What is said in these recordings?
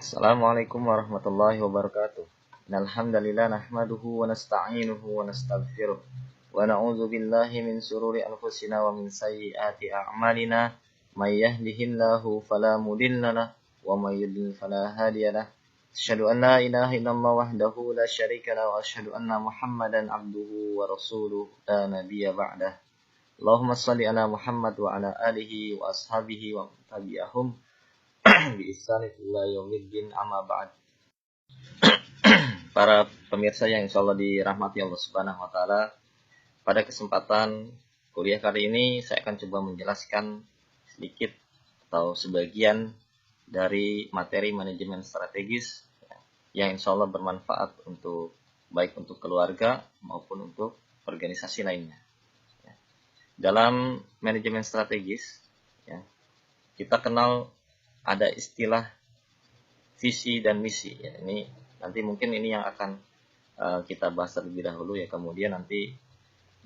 Assalamualaikum warahmatullahi wabarakatuh. Innalhamdalillah nahmaduhu wa nasta'inuhu wa nastaghfiruh wa na'udzu billahi min sururi anfusina wa min sayyiati a'malina may yahdihillahu fala mudilla lahu wa may yudlil fala hadiya lahu. Asyhadu an la ilaha illallah wahdahu la syarika lahu wa asyhadu anna Muhammadan abduhu wa rasuluhu la nabiyya ba'dah. Allahumma shalli ala Muhammad wa ala alihi wa ashabihi wa tabi'ahum bi ihsan ila yaumiddin amma ba'd. Para pemirsa yang insyaallah dirahmati Allah Subhanahu wa taala, pada kesempatan kuliah kali ini saya akan coba menjelaskan sedikit atau sebagian dari materi manajemen strategis yang insyaallah bermanfaat untuk baik untuk keluarga maupun untuk organisasi lainnya. Dalam manajemen strategis, kita kenal ada istilah visi dan misi. Ini nanti mungkin ini yang akan kita bahas terlebih dahulu ya. Kemudian nanti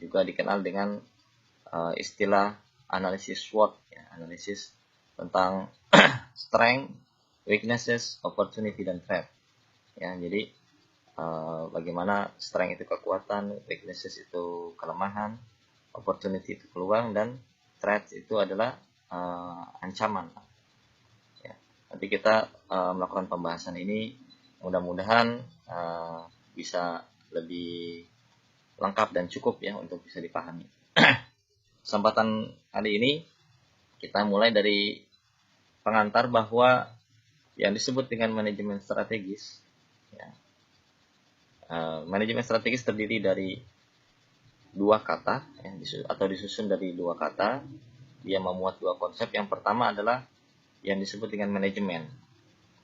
juga dikenal dengan istilah analisis SWOT, analisis tentang strength, weaknesses, opportunity dan threat. Jadi bagaimana strength itu kekuatan, weaknesses itu kelemahan, opportunity itu peluang, dan threat itu adalah ancaman. Nanti kita melakukan pembahasan ini, mudah-mudahan bisa lebih lengkap dan cukup ya untuk bisa dipahami. Kesempatan kali ini kita mulai dari pengantar bahwa yang disebut dengan manajemen strategis, manajemen strategis terdiri dari dua kata atau disusun dari dua kata. Dia memuat dua konsep. Yang pertama adalah yang disebut dengan manajemen.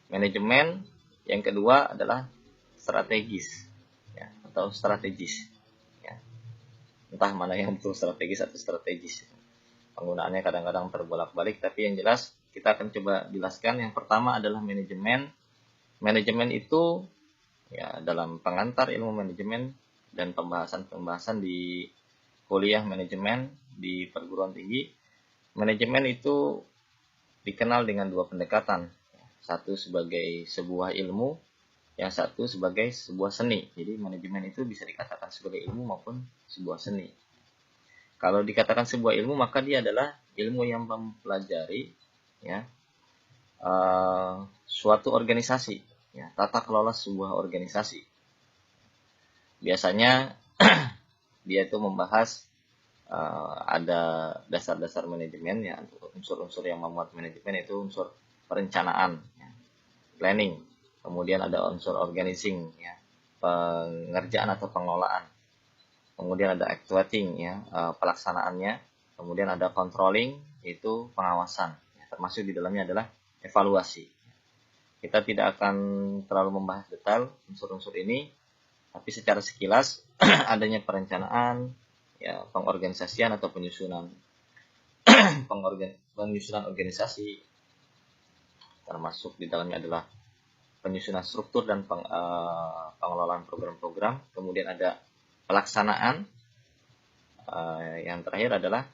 Manajemen yang kedua adalah strategis atau strategis. Entah mana yang betul strategis atau strategis. Penggunaannya kadang-kadang terbolak-balik, tapi yang jelas kita akan coba jelaskan. Yang pertama adalah manajemen. Manajemen itu dalam pengantar ilmu manajemen dan pembahasan di kuliah manajemen di perguruan tinggi, manajemen itu dikenal dengan dua pendekatan. Satu sebagai sebuah ilmu, yang satu sebagai sebuah seni. Jadi manajemen itu bisa dikatakan sebagai ilmu maupun sebuah seni. Kalau dikatakan sebuah ilmu, maka dia adalah ilmu yang mempelajari suatu organisasi, tata kelola sebuah organisasi. Biasanya dia itu membahas ada dasar-dasar manajemen, unsur-unsur yang memuat manajemen itu unsur perencanaan, planning, kemudian ada unsur organizing, pengerjaan atau pengelolaan, kemudian ada actuating, pelaksanaannya, kemudian ada controlling, itu pengawasan, termasuk di dalamnya adalah evaluasi. Kita tidak akan terlalu membahas detail unsur-unsur ini, tapi secara sekilas adanya perencanaan, pengorganisasian atau penyusunan organisasi, termasuk di dalamnya adalah penyusunan struktur dan pengelolaan program-program. Kemudian ada pelaksanaan, yang terakhir adalah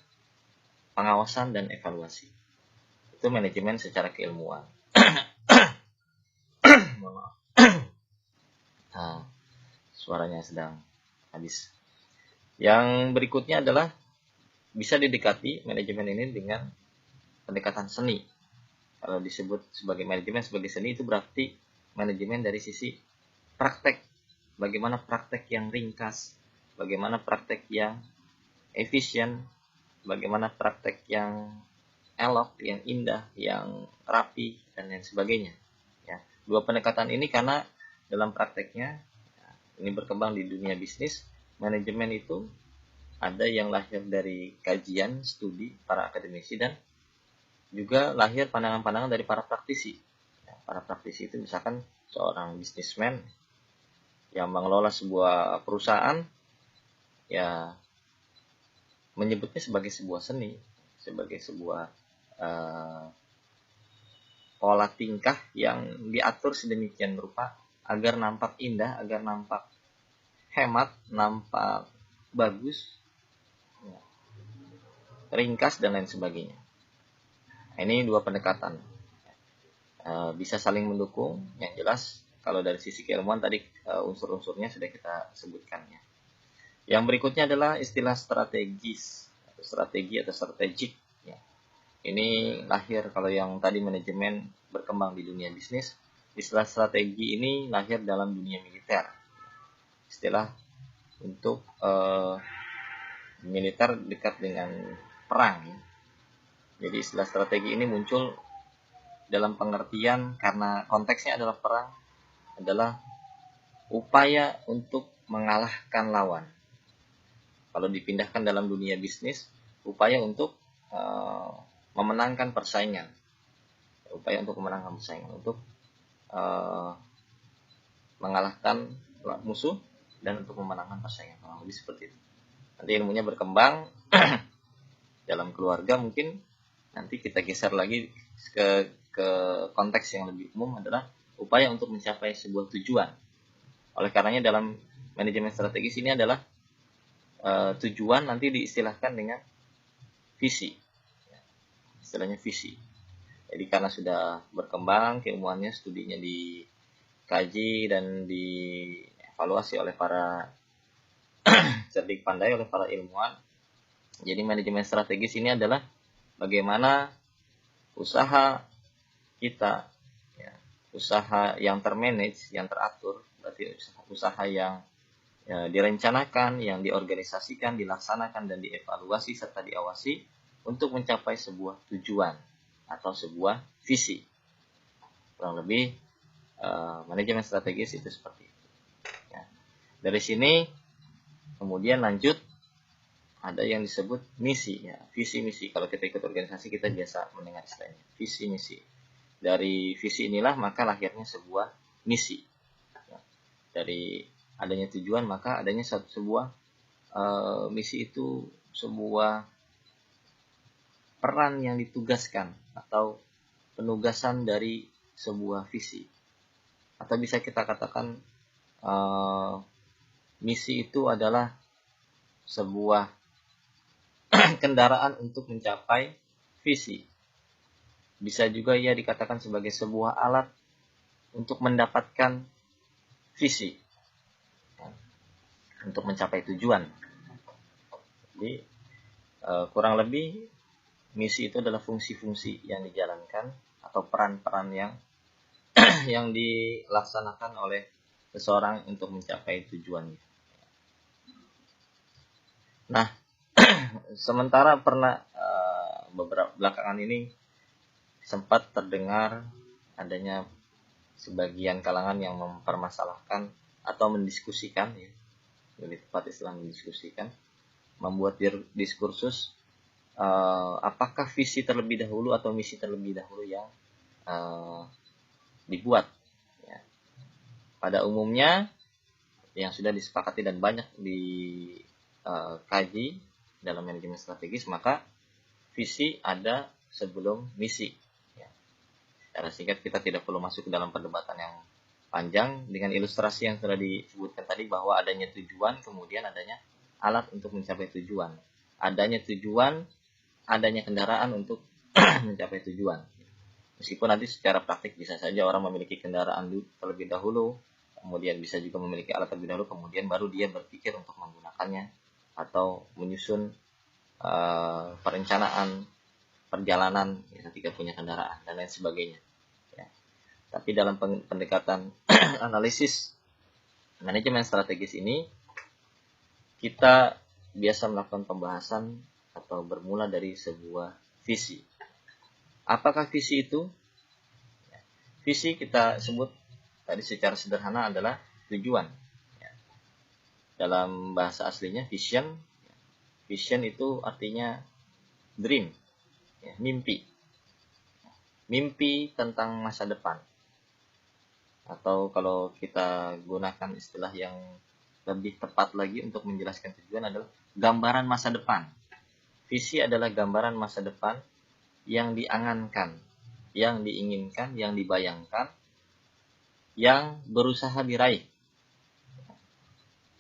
pengawasan dan evaluasi. Itu manajemen secara keilmuan. Suaranya sedang habis. Yang berikutnya adalah bisa didekati manajemen ini dengan pendekatan seni. Kalau disebut sebagai manajemen sebagai seni, itu berarti manajemen dari sisi praktek. Bagaimana praktek yang ringkas, bagaimana praktek yang efisien, bagaimana praktek yang elok, yang indah, yang rapi, dan lain sebagainya. Dua pendekatan ini karena dalam prakteknya ini berkembang di dunia bisnis. Manajemen itu ada yang lahir dari kajian, studi para akademisi, dan juga lahir pandangan-pandangan dari para praktisi. Para praktisi itu misalkan seorang bisnismen yang mengelola sebuah perusahaan, menyebutnya sebagai sebuah seni, sebagai sebuah pola tingkah yang diatur sedemikian rupa agar nampak indah, agar nampak hemat, nampak bagus, ringkas, dan lain sebagainya. Ini dua pendekatan. bisa saling mendukung. Yang jelas kalau dari sisi keilmuan tadi unsur-unsurnya sudah kita sebutkan ya. Yang berikutnya adalah istilah strategis, strategi atau strategik ya. Ini lahir kalau yang tadi manajemen berkembang di dunia bisnis, istilah strategi ini lahir dalam dunia militer. Istilah untuk militer dekat dengan perang ya. Jadi istilah strategi ini muncul dalam pengertian karena konteksnya adalah perang, adalah upaya untuk mengalahkan lawan. Kalau dipindahkan dalam dunia bisnis, upaya untuk memenangkan persaingan. Upaya untuk memenangkan persaingan, untuk mengalahkan musuh dan untuk memenangkan persaingan. Lebih seperti itu. Nanti ilmunya berkembang dalam keluarga, mungkin nanti kita geser lagi ke konteks yang lebih umum adalah upaya untuk mencapai sebuah tujuan. Oleh karenanya dalam manajemen strategis ini adalah tujuan nanti diistilahkan dengan visi. Istilahnya visi. Jadi karena sudah berkembang keilmuannya, studinya dikaji dan dievaluasi oleh para cerdik pandai, oleh para ilmuwan. Jadi manajemen strategis ini adalah bagaimana usaha kita, ya, usaha yang termanage, yang teratur, berarti usaha yang direncanakan, yang diorganisasikan, dilaksanakan, dan dievaluasi serta diawasi untuk mencapai sebuah tujuan atau sebuah visi. Kurang lebih manajemen strategis itu seperti itu. Ya. Dari sini kemudian lanjut ada yang disebut misi, ya, visi misi. Kalau kita ikut organisasi kita biasa mendengar istilahnya visi misi. Dari visi inilah maka lahirnya sebuah misi. Ya. Dari adanya tujuan maka adanya sebuah misi, itu sebuah peran yang ditugaskan atau penugasan dari sebuah visi. Atau bisa kita katakan misi itu adalah sebuah kendaraan untuk mencapai visi. Bisa juga ia dikatakan sebagai sebuah alat untuk mendapatkan visi, untuk mencapai tujuan. Jadi kurang lebih misi itu adalah fungsi-fungsi yang dijalankan atau peran-peran yang yang dilaksanakan oleh seseorang untuk mencapai tujuannya. Nah, sementara pernah beberapa belakangan ini sempat terdengar adanya sebagian kalangan yang mempermasalahkan atau mendiskusikan, ya, lebih tepat istilah mendiskusikan, membuat diskursus apakah visi terlebih dahulu atau misi terlebih dahulu yang dibuat. Ya. Pada umumnya yang sudah disepakati dan banyak dikaji dalam manajemen strategis, maka visi ada sebelum misi. Ya. Secara singkat kita tidak perlu masuk ke dalam perdebatan yang panjang dengan ilustrasi yang sudah disebutkan tadi bahwa adanya tujuan, kemudian adanya alat untuk mencapai tujuan. Adanya tujuan, adanya kendaraan untuk mencapai tujuan. Meskipun nanti secara praktik bisa saja orang memiliki kendaraan terlebih dahulu, kemudian bisa juga memiliki alat terlebih dahulu, kemudian baru dia berpikir untuk menggunakannya atau menyusun perencanaan perjalanan ya, ketika punya kendaraan dan lain sebagainya. Ya. Tapi dalam pendekatan analisis manajemen strategis ini, kita biasa melakukan pembahasan atau bermula dari sebuah visi. Apakah visi itu? Visi kita sebut tadi secara sederhana adalah tujuan. Dalam bahasa aslinya vision. Vision itu artinya dream, mimpi. Mimpi tentang masa depan. Atau kalau kita gunakan istilah yang lebih tepat lagi untuk menjelaskan tujuan adalah gambaran masa depan. Visi adalah gambaran masa depan yang diangankan, yang diinginkan, yang dibayangkan, yang berusaha diraih.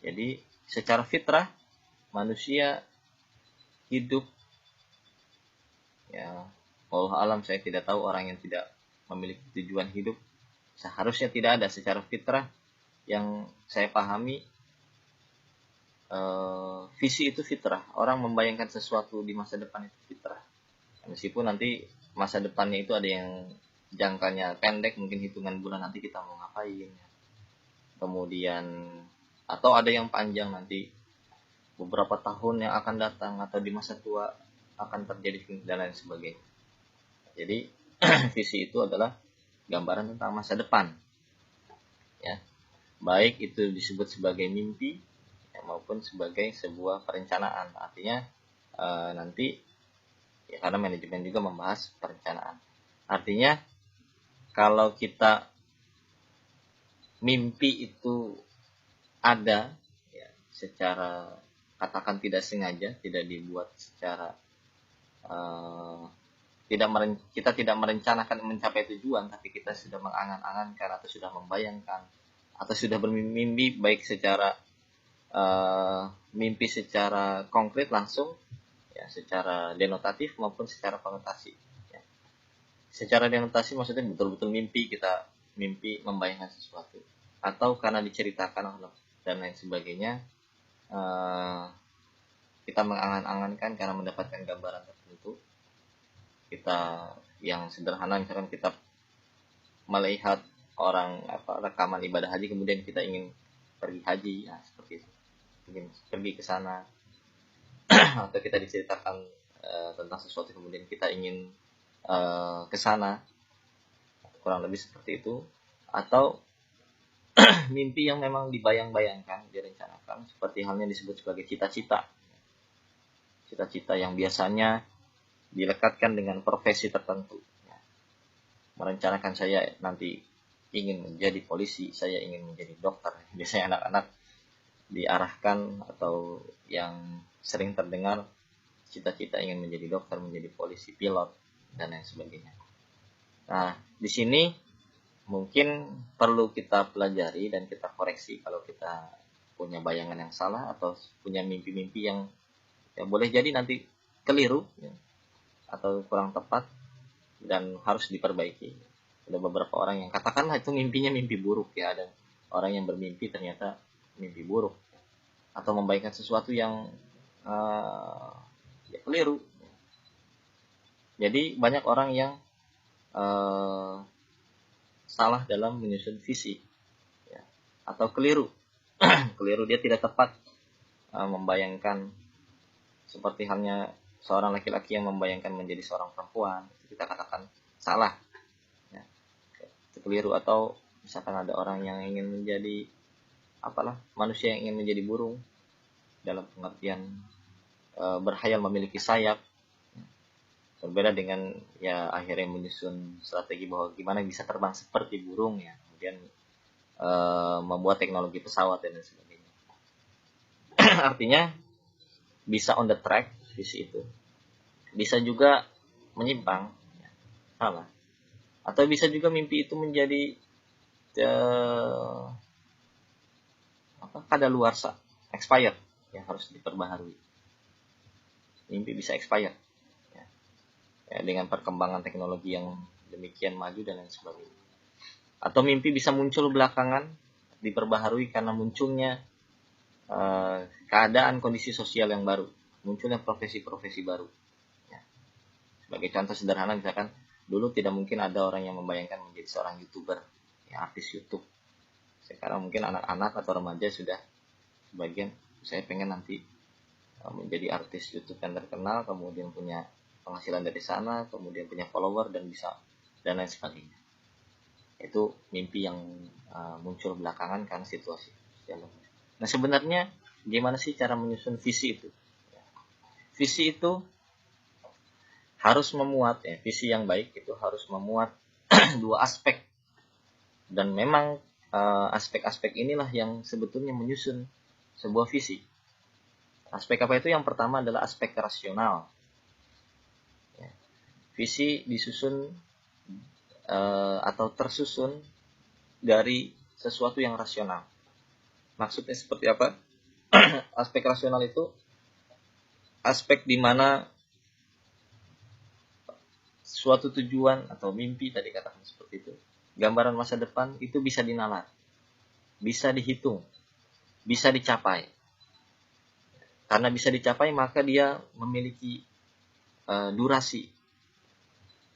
Jadi secara fitrah manusia hidup, ya, wallahu alam, saya tidak tahu orang yang tidak memiliki tujuan hidup, seharusnya tidak ada. Secara fitrah yang saya pahami, visi itu fitrah. Orang membayangkan sesuatu di masa depan itu fitrah. Meskipun nanti masa depannya itu ada yang jangkanya pendek, mungkin hitungan bulan nanti kita mau ngapain. Kemudian atau ada yang panjang nanti beberapa tahun yang akan datang atau di masa tua akan terjadi dan lain sebagainya. Jadi visi itu adalah gambaran tentang masa depan, ya, baik itu disebut sebagai mimpi ya, maupun sebagai sebuah perencanaan. Artinya nanti ya, karena manajemen juga membahas perencanaan. Artinya kalau kita mimpi itu ada ya, secara katakan tidak sengaja, tidak dibuat secara kita tidak merencanakan mencapai tujuan, tapi kita sudah mengangan-angankan atau sudah membayangkan atau sudah bermimpi, baik secara mimpi secara konkret langsung ya, secara denotatif maupun secara konotasi ya. Secara denotasi maksudnya betul-betul mimpi, kita mimpi membayangkan sesuatu, atau karena diceritakan dan lain sebagainya, kita mengangan-angankan karena mendapatkan gambaran tertentu. Kita yang sederhana, misalkan kita melihat orang rekaman ibadah haji, kemudian kita ingin pergi haji, ya seperti itu, ingin pergi ke sana. Atau kita diceritakan tentang sesuatu, kemudian kita ingin ke sana, kurang lebih seperti itu. Atau mimpi yang memang dibayang-bayangkan, direncanakan, seperti halnya disebut sebagai cita-cita. Cita-cita yang biasanya dilekatkan dengan profesi tertentu. Merencanakan saya nanti ingin menjadi polisi, saya ingin menjadi dokter. Biasanya anak-anak diarahkan atau yang sering terdengar cita-cita ingin menjadi dokter, menjadi polisi, pilot, dan lain sebagainya. Nah, di sini mungkin perlu kita pelajari dan kita koreksi kalau kita punya bayangan yang salah atau punya mimpi-mimpi yang ya boleh jadi nanti keliru ya, atau kurang tepat dan harus diperbaiki. Ada beberapa orang yang katakanlah itu mimpinya mimpi buruk ya, ada orang yang bermimpi ternyata mimpi buruk atau membayangkan sesuatu yang ya keliru. Jadi banyak orang yang salah dalam menyusun visi ya, atau keliru keliru, dia tidak tepat membayangkan, seperti halnya seorang laki-laki yang membayangkan menjadi seorang perempuan, kita katakan salah ya, itu keliru. Atau misalkan ada orang yang ingin menjadi manusia yang ingin menjadi burung, dalam pengertian berhayal memiliki sayap, berbeda dengan ya akhirnya menyusun strategi bahwa gimana bisa terbang seperti burung ya, kemudian membuat teknologi pesawat dan sebagainya. Artinya bisa on the track visi itu, bisa juga menyimpang ya, salah, atau bisa juga mimpi itu menjadi kadaluarsa, expired, yang harus diperbaharui. Mimpi bisa expired ya, dengan perkembangan teknologi yang demikian maju dan lain sebagainya. Atau mimpi bisa muncul belakangan, diperbaharui karena munculnya keadaan kondisi sosial yang baru, munculnya profesi-profesi baru ya. Sebagai contoh sederhana, misalkan dulu tidak mungkin ada orang yang membayangkan menjadi seorang YouTuber ya, artis YouTube. Sekarang mungkin anak-anak atau remaja sudah sebagian, saya pengen nanti menjadi artis YouTube yang terkenal, kemudian punya penghasilan dari sana, kemudian punya follower dan bisa dan lain sebagainya. Itu mimpi yang muncul belakangan karena situasi. Nah, sebenarnya gimana sih cara menyusun visi itu? Visi itu harus memuat ya, visi yang baik itu harus memuat dua aspek. Dan memang aspek-aspek inilah yang sebetulnya menyusun sebuah visi. Aspek apa itu? Yang pertama adalah aspek rasional. Ya. Visi disusun atau tersusun dari sesuatu yang rasional. Maksudnya seperti apa? Aspek rasional itu aspek di mana suatu tujuan atau mimpi tadi katakan seperti itu, gambaran masa depan itu bisa dinalar, bisa dihitung, bisa dicapai. Karena bisa dicapai maka dia memiliki durasi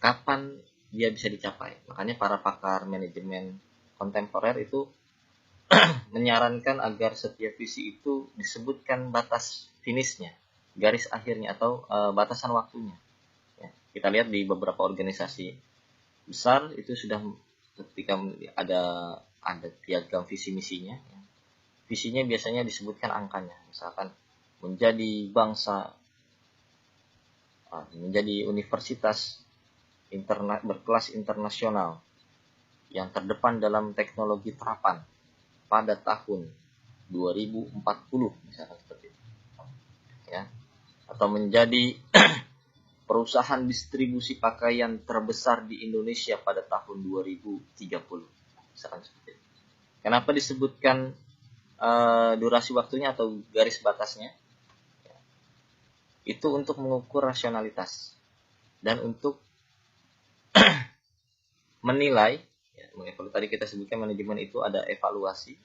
kapan dia bisa dicapai. Makanya para pakar manajemen kontemporer itu menyarankan agar setiap visi itu disebutkan batas finishnya, garis akhirnya atau batasan waktunya. Ya, kita lihat di beberapa organisasi besar itu sudah ketika ada piagam visi misinya, ya, visinya biasanya disebutkan angkanya, misalkan menjadi bangsa, menjadi universitas berkelas internasional yang terdepan dalam teknologi terapan pada tahun 2040 misalkan seperti itu, ya, atau menjadi perusahaan distribusi pakaian terbesar di Indonesia pada tahun 2030 misalkan seperti itu. Kenapa disebutkan durasi waktunya atau garis batasnya? Itu untuk mengukur rasionalitas dan untuk menilai, ya, kalau tadi kita sebutkan manajemen itu ada evaluasi,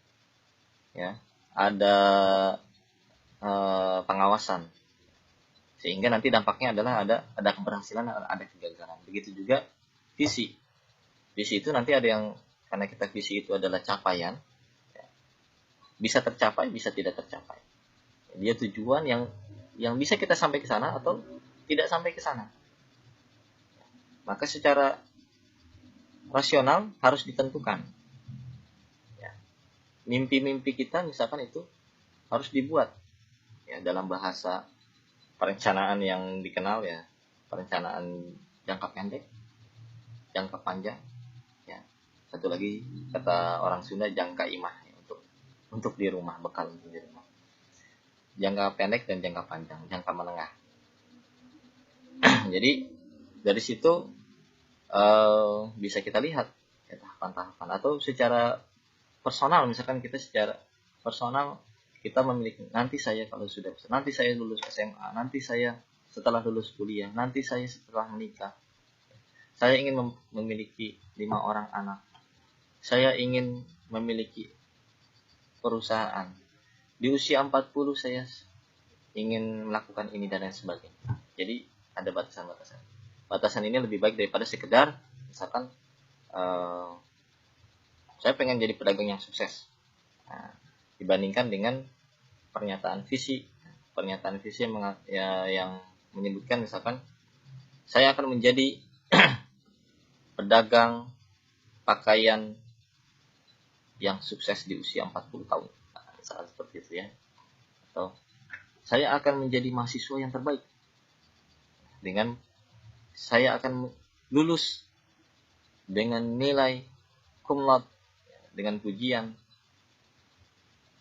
ya, ada pengawasan, sehingga nanti dampaknya adalah ada keberhasilan, ada kegagalan. Begitu juga visi itu nanti ada yang, karena kita visi itu adalah capaian, ya, bisa tercapai bisa tidak tercapai, dia tujuan yang bisa kita sampai ke sana atau tidak sampai ke sana. Maka secara rasional harus ditentukan, ya, mimpi-mimpi kita misalkan itu harus dibuat, ya, dalam bahasa perencanaan yang dikenal, ya, perencanaan jangka pendek, jangka panjang, ya, satu lagi kata orang Sunda jangka imah, ya, untuk di rumah, bekal untuk di rumah. Jangka pendek dan jangka panjang, jangka menengah. Jadi dari situ bisa kita lihat, ya, tahapan-tahapan, atau secara personal, misalkan kita secara personal kita memiliki, nanti saya kalau sudah, nanti saya lulus SMA, nanti saya setelah lulus kuliah, nanti saya setelah menikah, saya ingin memiliki 5 orang anak, saya ingin memiliki perusahaan, di usia 40 saya ingin melakukan ini dan lain sebagainya. Jadi ada batasan-batasan. Batasan ini lebih baik daripada sekedar misalkan saya pengen jadi pedagang yang sukses, nah, dibandingkan dengan pernyataan visi yang menyebutkan misalkan saya akan menjadi pedagang pakaian yang sukses di usia 40 tahun, nah, misalkan seperti itu, ya, atau saya akan menjadi mahasiswa yang terbaik dengan saya akan lulus dengan nilai cum laude dengan pujian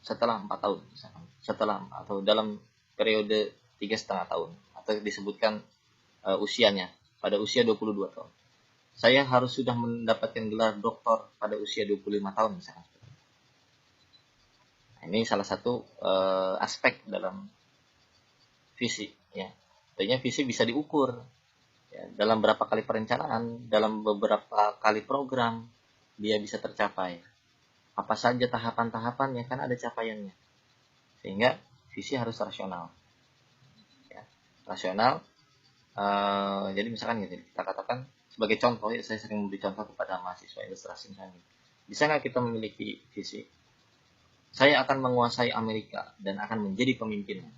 setelah 4 tahun misalkan, atau dalam periode 3,5 tahun, atau disebutkan usianya pada usia 22 tahun. Saya harus sudah mendapatkan gelar doktor pada usia 25 tahun misalkan. Nah, ini salah satu aspek dalam visi, ya. Tentunya visi bisa diukur, ya, dalam berapa kali perencanaan, dalam beberapa kali program dia bisa tercapai. Apa saja tahapan-tahapannya, kan ada capaiannya. Sehingga visi harus rasional, ya, rasional. Jadi misalkan gitu, kita katakan sebagai contoh, ya, saya sering memberi contoh kepada mahasiswa ilustrasi misalnya, bisa nggak kita memiliki visi saya akan menguasai Amerika dan akan menjadi pemimpinnya,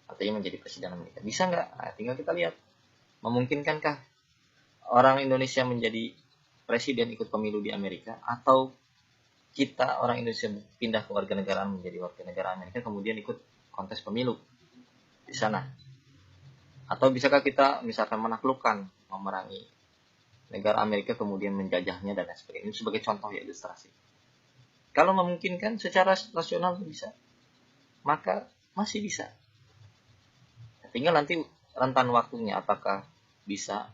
artinya menjadi presiden Amerika, bisa nggak? Nah, tinggal kita lihat, memungkinkankah orang Indonesia menjadi presiden ikut pemilu di Amerika, atau kita orang Indonesia pindah ke warga negara menjadi warga negara Amerika kemudian ikut kontes pemilu di sana, atau bisakah kita misalkan menaklukkan, memerangi negara Amerika kemudian menjajahnya dan lain sebagainya. Ini sebagai contoh, ya, ilustrasi. Kalau memungkinkan secara rasional bisa, maka masih bisa. Tinggal nanti rentan waktunya apakah bisa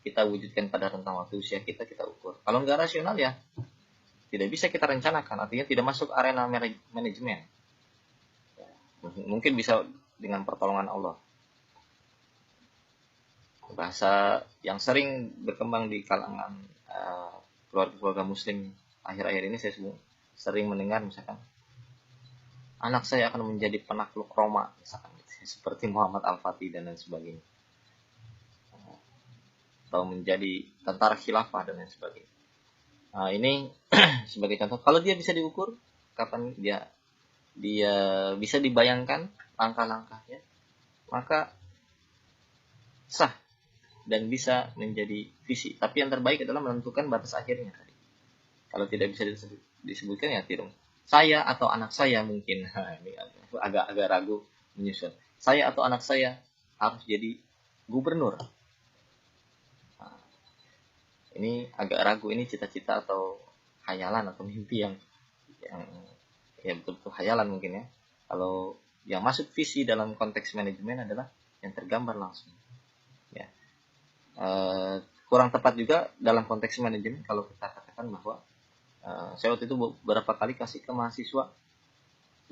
kita wujudkan pada rentang waktu usia kita ukur. Kalau nggak rasional, ya tidak bisa kita rencanakan, artinya tidak masuk arena manajemen. Mungkin bisa dengan pertolongan Allah. bahasa yang sering berkembang di kalangan keluarga-keluarga muslim akhir-akhir ini. Saya sering mendengar misalkan anak saya akan menjadi penakluk Roma misalkan, seperti Muhammad Al-Fatih dan lain sebagainya, atau menjadi tentara khilafah dan lain sebagainya. Nah, ini sebagai contoh, kalau dia bisa diukur, kapan dia bisa dibayangkan langkah-langkahnya, maka sah dan bisa menjadi visi. Tapi yang terbaik adalah menentukan batas akhirnya tadi. Kalau tidak bisa disebutkan ya tidak. Saya atau anak saya mungkin. Ini agak ragu menyusun. Saya atau anak saya harus jadi gubernur. Nah, ini agak ragu, ini cita-cita atau khayalan atau mimpi yang ya betul-betul khayalan mungkin ya. Kalau yang masuk visi dalam konteks manajemen adalah yang tergambar langsung. Ya. Kurang tepat juga dalam konteks manajemen kalau kita katakan bahwa saya waktu itu beberapa kali kasih ke mahasiswa,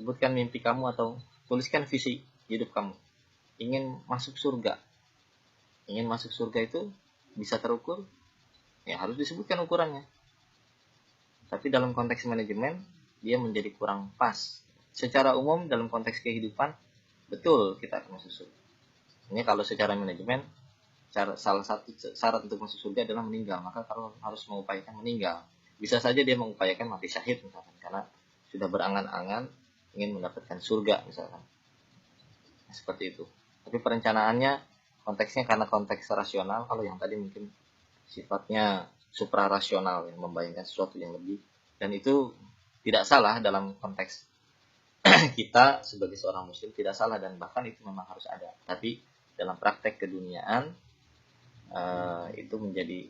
sebutkan mimpi kamu atau tuliskan visi hidup kamu. Ingin masuk surga itu bisa terukur, ya harus disebutkan ukurannya. Tapi dalam konteks manajemen dia menjadi kurang pas. Secara umum dalam konteks kehidupan betul kita akan masuk surga. Ini kalau secara manajemen, salah satu syarat untuk masuk surga adalah meninggal, maka kalau harus mengupayakan meninggal. Bisa saja dia mengupayakan mati syahid misalkan, karena sudah berangan-angan ingin mendapatkan surga misalkan. Seperti itu. Tapi perencanaannya konteksnya karena konteks rasional, kalau yang tadi mungkin sifatnya suprarasional, yang membayangkan sesuatu yang lebih, dan itu tidak salah dalam konteks kita sebagai seorang muslim, tidak salah dan bahkan itu memang harus ada. Tapi dalam praktek keduniaan itu menjadi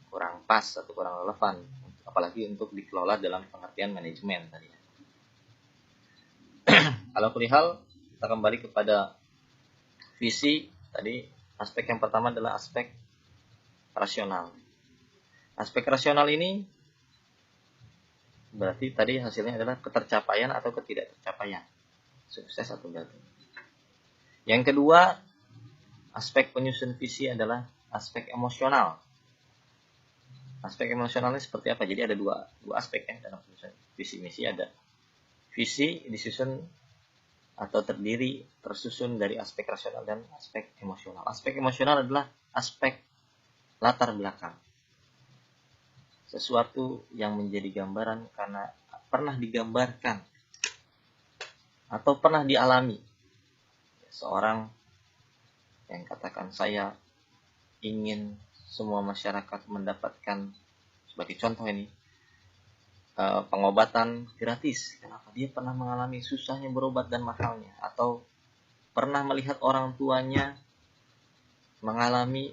kurang pas atau kurang relevan, apalagi untuk dikelola dalam pengertian manajemen tadi. Kalau perihal kita kembali kepada visi tadi, aspek yang pertama adalah aspek rasional. Aspek rasional ini berarti tadi hasilnya adalah ketercapaian atau ketidaktercapaian, sukses atau gagal. Yang kedua, aspek penyusun visi adalah aspek emosional. Aspek emosionalnya seperti apa? Jadi ada dua aspek ya dalam penyusun visi misi. Ada visi disusun atau tersusun dari aspek rasional dan aspek emosional. Aspek emosional adalah aspek latar belakang. Sesuatu yang menjadi gambaran karena pernah digambarkan atau pernah dialami. Seorang yang katakan saya ingin semua masyarakat mendapatkan, sebagai contoh ini, pengobatan gratis. Kenapa? Dia pernah mengalami susahnya berobat dan mahalnya, atau pernah melihat orang tuanya mengalami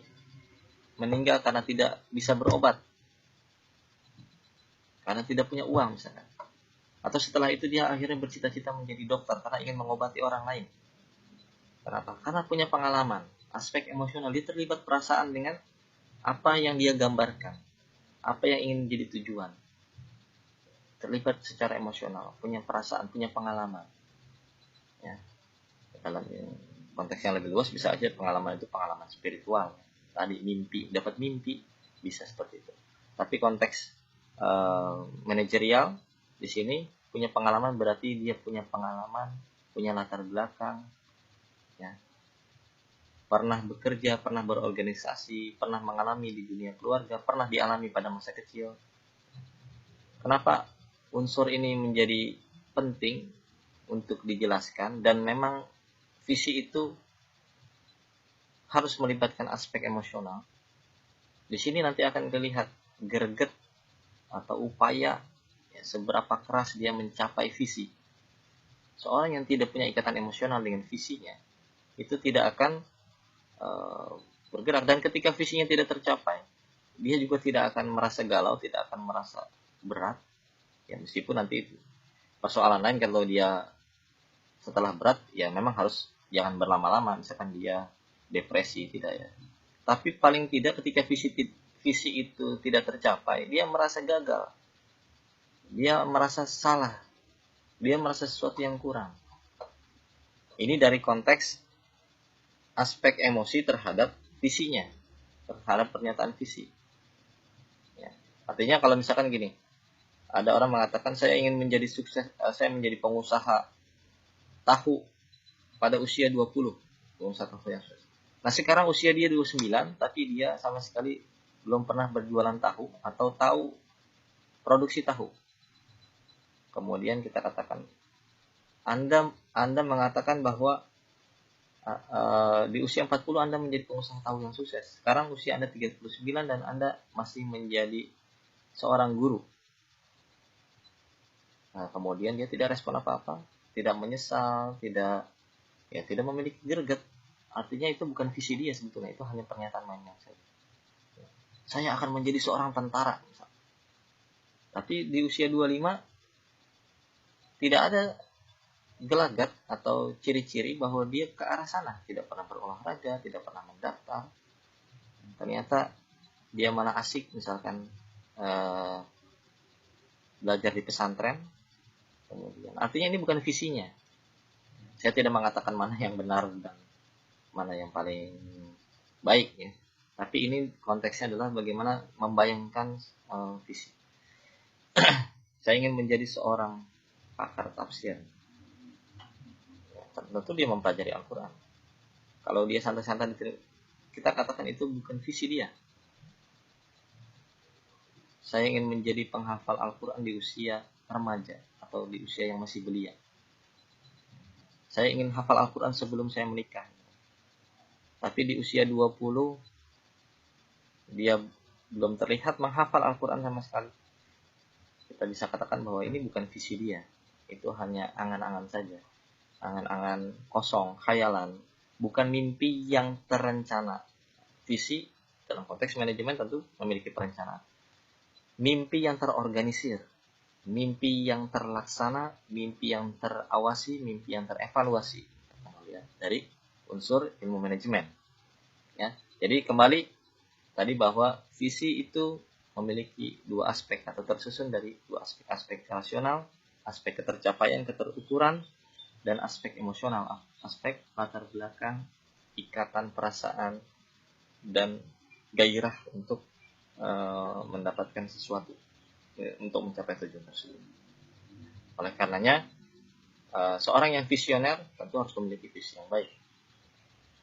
meninggal karena tidak bisa berobat, karena tidak punya uang misalkan. Atau setelah itu dia akhirnya bercita-cita menjadi dokter karena ingin mengobati orang lain. Kenapa? Karena punya pengalaman. Aspek emosional, dia terlibat perasaan dengan apa yang dia gambarkan, apa yang ingin menjadi tujuan. Terlibat secara emosional, punya perasaan, punya pengalaman. Ya. Dalam konteks yang lebih luas bisa aja pengalaman itu pengalaman spiritual. Tadi mimpi, dapat mimpi, bisa seperti itu. Tapi konteks manajerial di sini punya pengalaman berarti dia punya pengalaman, punya latar belakang, ya. Pernah bekerja, pernah berorganisasi, pernah mengalami di dunia keluarga, pernah dialami pada masa kecil. Kenapa unsur ini menjadi penting untuk dijelaskan, dan memang visi itu harus melibatkan aspek emosional. Di sini nanti akan dilihat greget atau upaya, ya, seberapa keras dia mencapai visi. Seorang yang tidak punya ikatan emosional dengan visinya, itu tidak akan bergerak, dan ketika visinya tidak tercapai, dia juga tidak akan merasa galau, tidak akan merasa berat. Ya, meskipun nanti persoalan lain kalau dia setelah berat, ya memang harus jangan berlama-lama, misalkan dia depresi, tidak ya. Tapi paling tidak ketika visi itu tidak tercapai, dia merasa gagal, dia merasa salah, dia merasa sesuatu yang kurang. Ini dari konteks aspek emosi terhadap visinya. terhadap pernyataan visi. Ya. Artinya kalau misalkan gini, ada orang mengatakan saya ingin menjadi sukses, saya menjadi pengusaha tahu pada usia 20, pengusaha tahu yang sukses. Nah sekarang usia dia 29, tapi dia sama sekali belum pernah berjualan tahu atau tahu produksi tahu. Kemudian kita katakan, Anda mengatakan bahwa di usia 40 Anda menjadi pengusaha tahu yang sukses. Sekarang usia Anda 39 dan Anda masih menjadi seorang guru. Nah, kemudian dia tidak respon apa-apa, tidak menyesal, tidak memiliki greget. Artinya itu bukan visi dia sebetulnya, itu hanya pernyataan mainnya saja. Saya akan menjadi seorang tentara, misalnya. Tapi di usia 25 tidak ada gelagat atau ciri-ciri bahwa dia ke arah sana, tidak pernah berolahraga, tidak pernah mendaftar. Ternyata dia malah asik misalkan belajar di pesantren. Kemudian artinya ini bukan visinya. Saya tidak mengatakan mana yang benar dan mana yang paling baik ya. Tapi ini konteksnya adalah bagaimana membayangkan visi. Saya ingin menjadi seorang pakar tafsir. Tentu dia mempelajari Al-Quran. Kalau dia santai-santai, kita katakan itu bukan visi dia. Saya ingin menjadi penghafal Al-Quran di usia remaja atau di usia yang masih belia. Saya ingin hafal Al-Quran sebelum saya menikah. Tapi di usia 20 dia belum terlihat menghafal Al-Quran sama sekali. Kita bisa katakan bahwa ini bukan visi dia. Itu hanya angan-angan saja. Angan-angan kosong, khayalan, bukan mimpi yang terencana. Visi dalam konteks manajemen tentu memiliki perencanaan. Mimpi yang terorganisir, mimpi yang terlaksana, mimpi yang terawasi, mimpi yang terevaluasi. Dari unsur ilmu manajemen. Ya, jadi kembali tadi bahwa visi itu memiliki dua aspek atau tersusun dari dua aspek. Aspek rasional, aspek ketercapaian, keterukuran, dan aspek emosional, aspek latar belakang, ikatan perasaan, dan gairah untuk mendapatkan sesuatu, untuk mencapai tujuan tersebut. Oleh karenanya, seorang yang visioner tentu harus memiliki visi yang baik.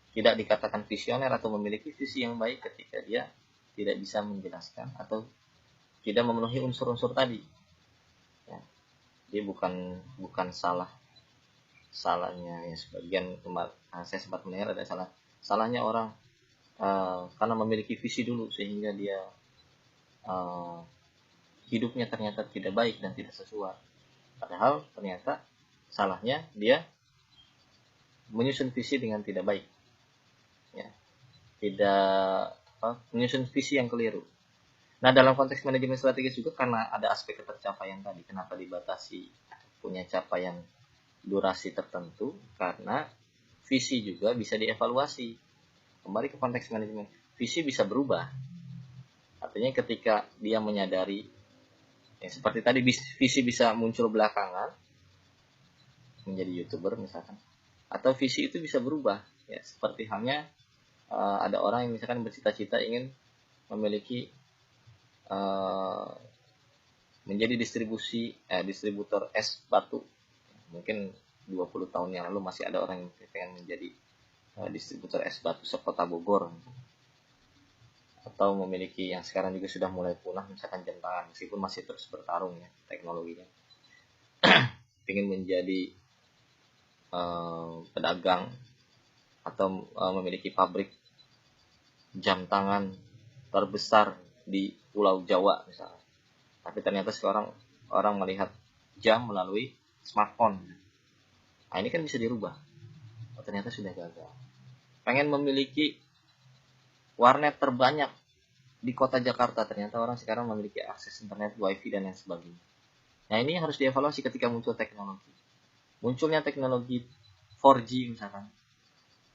Tidak dikatakan visioner atau memiliki visi yang baik ketika dia tidak bisa menjelaskan atau tidak memenuhi unsur-unsur tadi. Ya. Dia bukan salahnya ya, sebagian saya sempat mendengar ada salahnya orang karena memiliki visi dulu sehingga dia hidupnya ternyata tidak baik dan tidak sesuai. Padahal ternyata salahnya dia menyusun visi dengan tidak baik, ya, tidak menyusun visi yang keliru. Nah dalam konteks manajemen strategis juga karena ada aspek ketercapaian tadi, kenapa dibatasi punya capaian durasi tertentu, karena visi juga bisa dievaluasi. Kembali ke konteks manajemen, visi bisa berubah. Artinya ketika dia menyadari, ya seperti tadi visi bisa muncul belakangan, menjadi YouTuber misalkan, atau visi itu bisa berubah. Ya seperti halnya ada orang yang misalkan bercita-cita ingin memiliki menjadi distributor es batu. Mungkin 20 tahun yang lalu masih ada orang yang pengen menjadi distributor es batu sekota Bogor, atau memiliki yang sekarang juga sudah mulai punah misalkan jam tangan, meskipun masih terus bertarung ya teknologinya. Ingin menjadi pedagang atau memiliki pabrik jam tangan terbesar di Pulau Jawa misalnya. Tapi ternyata sekarang orang melihat jam melalui smartphone. Nah ini kan bisa dirubah. Ternyata sudah gagal. Pengen memiliki warnet terbanyak di kota Jakarta, ternyata orang sekarang memiliki akses internet, wifi, dan lain sebagainya. Nah ini harus dievaluasi ketika muncul teknologi. Munculnya teknologi 4G misalkan,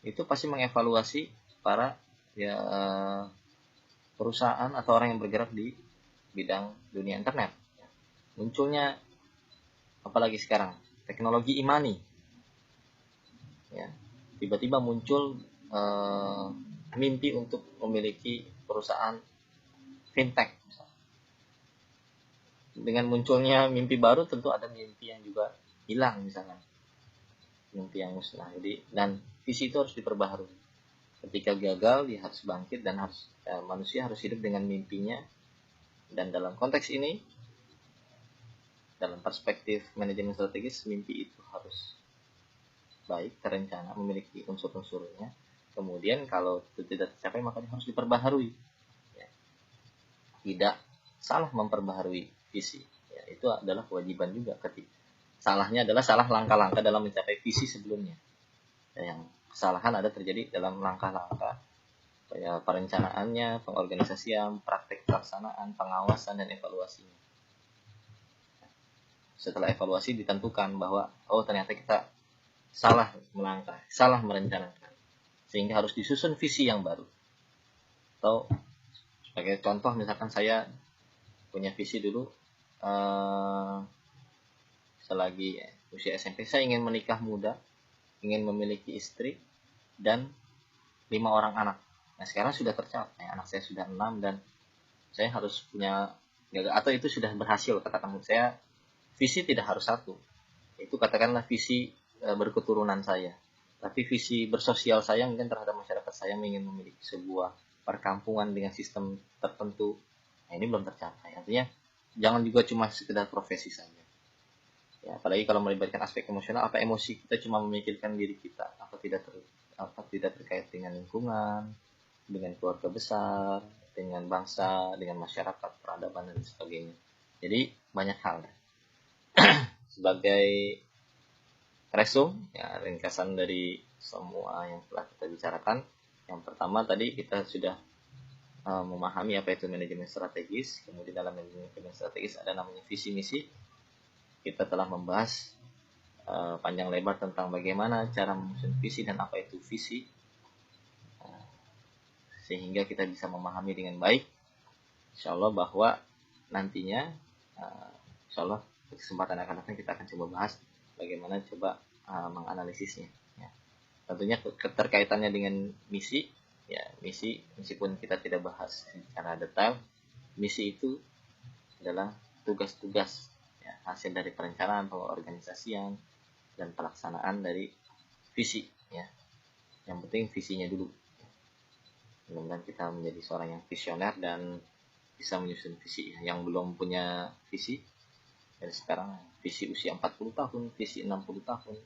itu pasti mengevaluasi para perusahaan atau orang yang bergerak di bidang dunia internet. Munculnya apalagi sekarang teknologi e-money, ya, tiba-tiba muncul mimpi untuk memiliki perusahaan fintech misalnya. Dengan munculnya mimpi baru tentu ada mimpi yang juga hilang misalnya, mimpi yang musnah. Jadi dan visi itu harus diperbaharui. Ketika gagal dia harus bangkit dan manusia harus hidup dengan mimpinya. Dan dalam konteks ini, dalam perspektif manajemen strategis, mimpi itu harus baik, terencana, memiliki unsur-unsurnya. Kemudian kalau itu tidak tercapai maka harus diperbaharui. Ya. Tidak salah memperbaharui visi. Ya, itu adalah kewajiban juga. Salahnya adalah salah langkah-langkah dalam mencapai visi sebelumnya. Ya, yang kesalahan ada terjadi dalam langkah-langkah perencanaannya, pengorganisasian, praktek pelaksanaan, pengawasan, dan evaluasinya. Setelah evaluasi ditentukan bahwa ternyata kita salah melangkah, salah merencanakan, sehingga harus disusun visi yang baru. Atau sebagai contoh misalkan saya punya visi dulu, selagi usia SMP saya ingin menikah muda, ingin memiliki istri dan 5 orang anak. Nah sekarang sudah tercapai, anak saya sudah 6 dan saya harus punya, atau itu sudah berhasil, katakan saya visi tidak harus satu, itu katakanlah visi berketurunan saya, tapi visi bersosial saya mungkin terhadap masyarakat saya ingin memiliki sebuah perkampungan dengan sistem tertentu. Nah ini belum tercapai. Artinya jangan juga cuma sekedar profesi saja. Ya, apalagi kalau melibatkan aspek emosional, apa emosi kita cuma memikirkan diri kita, apa tidak terkait dengan lingkungan, dengan keluarga besar, dengan bangsa, dengan masyarakat, peradaban dan sebagainya. Jadi banyak hal. Sebagai resum, ya, ringkasan dari semua yang telah kita bicarakan. Yang pertama tadi kita sudah memahami apa itu manajemen strategis. Kemudian dalam manajemen strategis ada namanya visi misi. Kita telah membahas panjang lebar tentang bagaimana cara menyusun visi dan apa itu visi, sehingga kita bisa memahami dengan baik. Insyaallah bahwa nantinya insyaallah kesempatan akan datang kita akan coba bahas bagaimana coba menganalisisnya. Ya. Tentunya keterkaitannya dengan misi, ya misi meskipun kita tidak bahas secara detail, misi itu adalah tugas-tugas, ya, hasil dari perencanaan, pengorganisasian, dan pelaksanaan dari visi. Ya. Yang penting visinya dulu. Mudah-mudahan kita menjadi seorang yang visioner dan bisa menyusun visi. Yang belum punya visi dari sekarang, visi usia 40 tahun, visi 60 tahun,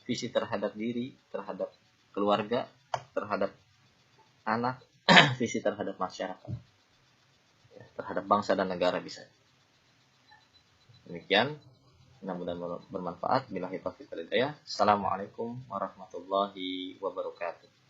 visi terhadap diri, terhadap keluarga, terhadap anak, visi terhadap masyarakat, terhadap bangsa dan negara bisa. Demikian, mudah-mudahan bermanfaat. Billahi taufiq wal hidayah. Assalamualaikum warahmatullahi wabarakatuh.